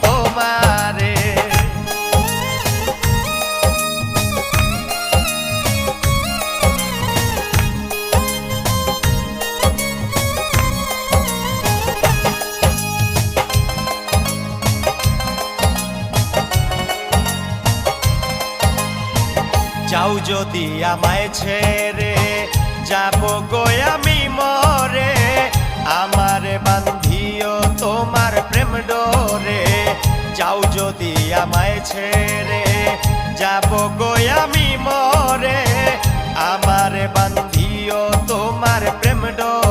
তোমারে। যাও যদি আমায় ছেড়ে যাব গো আমি মরে, আমারে বান্ধিও তোমার প্রেম ডোরে। যাও যদি আমায় ছেড়ে যাব গো আমি মরে, আমারে বান্ধিও তোমার প্রেম ডোরে।